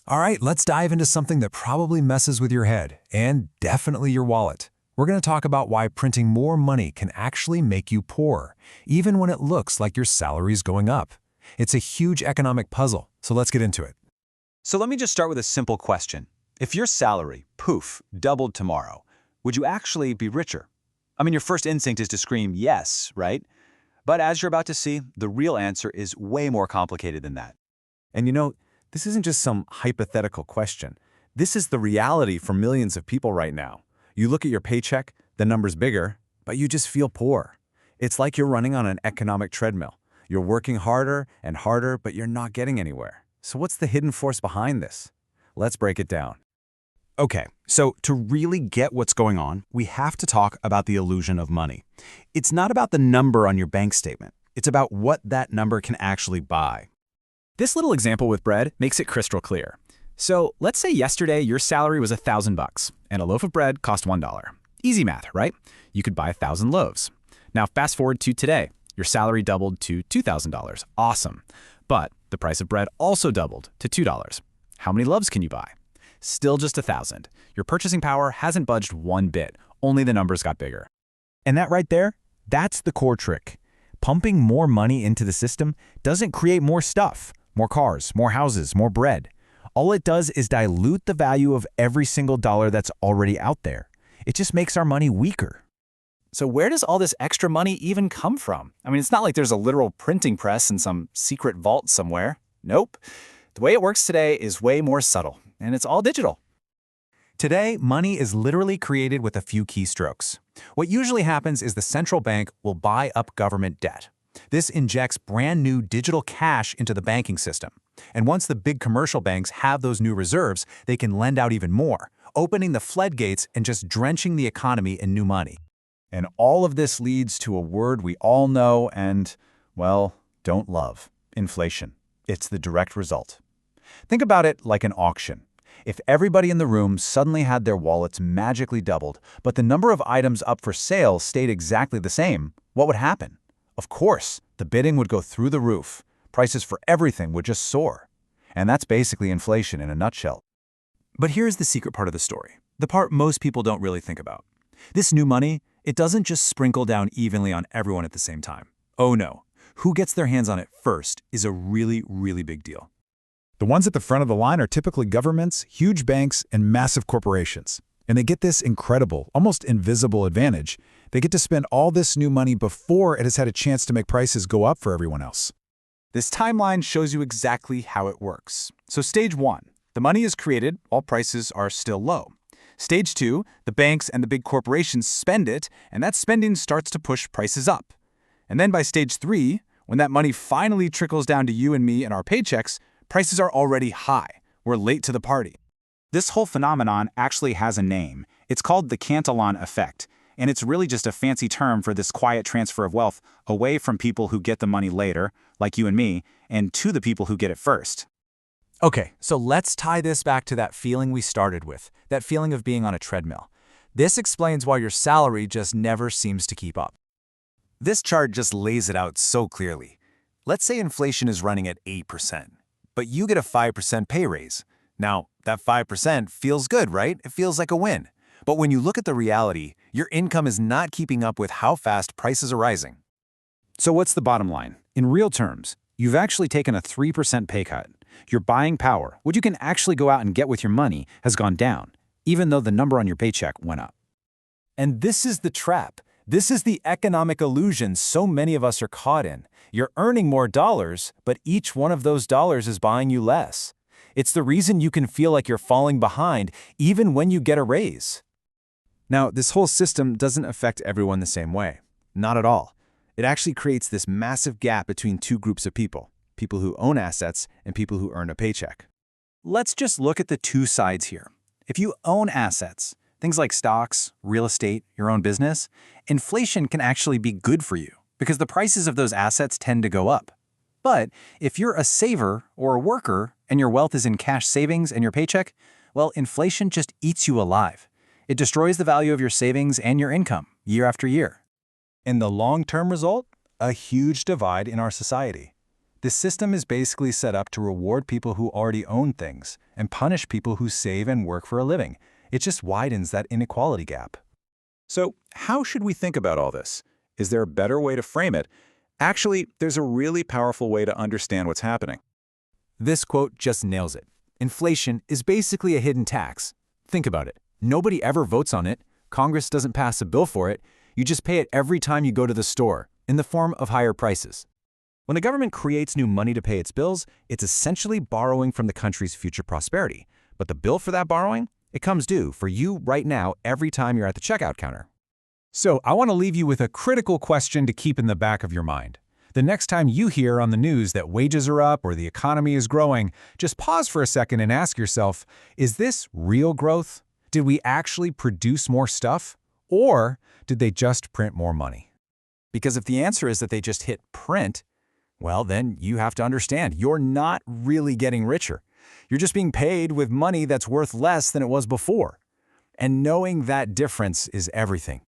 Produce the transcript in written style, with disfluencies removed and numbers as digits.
All right, let's dive into something that probably messes with your head and definitely your wallet. We're going to talk about why printing more money can actually make you poorer, even when it looks like your salary's going up. It's a huge economic puzzle, so let's get into it. So let me just start with a simple question. If your salary, poof, doubled tomorrow, would you actually be richer? I mean, your first instinct is to scream yes, right? But as you're about to see, the real answer is way more complicated than that. And this isn't just some hypothetical question. This is the reality for millions of people right now. You look at your paycheck, the number's bigger, but you just feel poor. It's like you're running on an economic treadmill. You're working harder and harder, but you're not getting anywhere. So what's the hidden force behind this? Let's break it down. Okay, so to really get what's going on, we have to talk about the illusion of money. It's not about the number on your bank statement. It's about what that number can actually buy. This little example with bread makes it crystal clear. So let's say yesterday your salary was $1,000 and a loaf of bread cost $1. Easy math, right? You could buy 1,000 loaves. Now fast forward to today. Your salary doubled to $2,000. Awesome. But the price of bread also doubled to $2. How many loaves can you buy? Still just 1,000. Your purchasing power hasn't budged one bit, only the numbers got bigger. And that right there, that's the core trick. Pumping more money into the system doesn't create more stuff, more cars, more houses, more bread. All it does is dilute the value of every single dollar that's already out there. It just makes our money weaker. So where does all this extra money even come from? I mean, it's not like there's a literal printing press in some secret vault somewhere. Nope. The way it works today is way more subtle, and it's all digital. Today, money is literally created with a few keystrokes. What usually happens is the central bank will buy up government debt. This injects brand new digital cash into the banking system. And once the big commercial banks have those new reserves, they can lend out even more, opening the floodgates and just drenching the economy in new money. And all of this leads to a word we all know and, well, don't love: inflation. It's the direct result. Think about it like an auction. If everybody in the room suddenly had their wallets magically doubled, but the number of items up for sale stayed exactly the same, what would happen? Of course, the bidding would go through the roof. Prices for everything would just soar. And that's basically inflation in a nutshell. But here's the secret part of the story, the part most people don't really think about. This new money, it doesn't just sprinkle down evenly on everyone at the same time. Oh no, who gets their hands on it first is a really, really big deal. The ones at the front of the line are typically governments, huge banks, and massive corporations. And they get this incredible, almost invisible advantage. They get to spend all this new money before it has had a chance to make prices go up for everyone else. This timeline shows you exactly how it works. So stage 1, the money is created while prices are still low. Stage 2, the banks and the big corporations spend it, and that spending starts to push prices up. And then by stage 3, when that money finally trickles down to you and me and our paychecks, prices are already high. We're late to the party. This whole phenomenon actually has a name. It's called the Cantillon effect, and it's really just a fancy term for this quiet transfer of wealth away from people who get the money later, like you and me, and to the people who get it first. Okay, so let's tie this back to that feeling we started with, that feeling of being on a treadmill. This explains why your salary just never seems to keep up. This chart just lays it out so clearly. Let's say inflation is running at 8%, but you get a 5% pay raise. Now, that 5% feels good, right? It feels like a win. But when you look at the reality, your income is not keeping up with how fast prices are rising. So what's the bottom line? In real terms, you've actually taken a 3% pay cut. Your buying power, what you can actually go out and get with your money, has gone down, even though the number on your paycheck went up. And this is the trap. This is the economic illusion so many of us are caught in. You're earning more dollars, but each one of those dollars is buying you less. It's the reason you can feel like you're falling behind even when you get a raise. Now, this whole system doesn't affect everyone the same way. Not at all. It actually creates this massive gap between two groups of people who own assets and people who earn a paycheck. Let's just look at the two sides here. If you own assets, things like stocks, real estate, your own business, inflation can actually be good for you because the prices of those assets tend to go up. But if you're a saver or a worker and your wealth is in cash savings and your paycheck, well, inflation just eats you alive. It destroys the value of your savings and your income year after year. In the long-term result, a huge divide in our society. This system is basically set up to reward people who already own things and punish people who save and work for a living. It just widens that inequality gap. So, how should we think about all this? Is there a better way to frame it? Actually, there's a really powerful way to understand what's happening. This quote just nails it. Inflation is basically a hidden tax. Think about it. Nobody ever votes on it. Congress doesn't pass a bill for it. You just pay it every time you go to the store, in the form of higher prices. When a government creates new money to pay its bills, it's essentially borrowing from the country's future prosperity. But the bill for that borrowing? It comes due for you right now every time you're at the checkout counter. So I want to leave you with a critical question to keep in the back of your mind. The next time you hear on the news that wages are up or the economy is growing, just pause for a second and ask yourself, is this real growth? Did we actually produce more stuff? Or did they just print more money? Because if the answer is that they just hit print, well, then you have to understand you're not really getting richer. You're just being paid with money that's worth less than it was before. And knowing that difference is everything.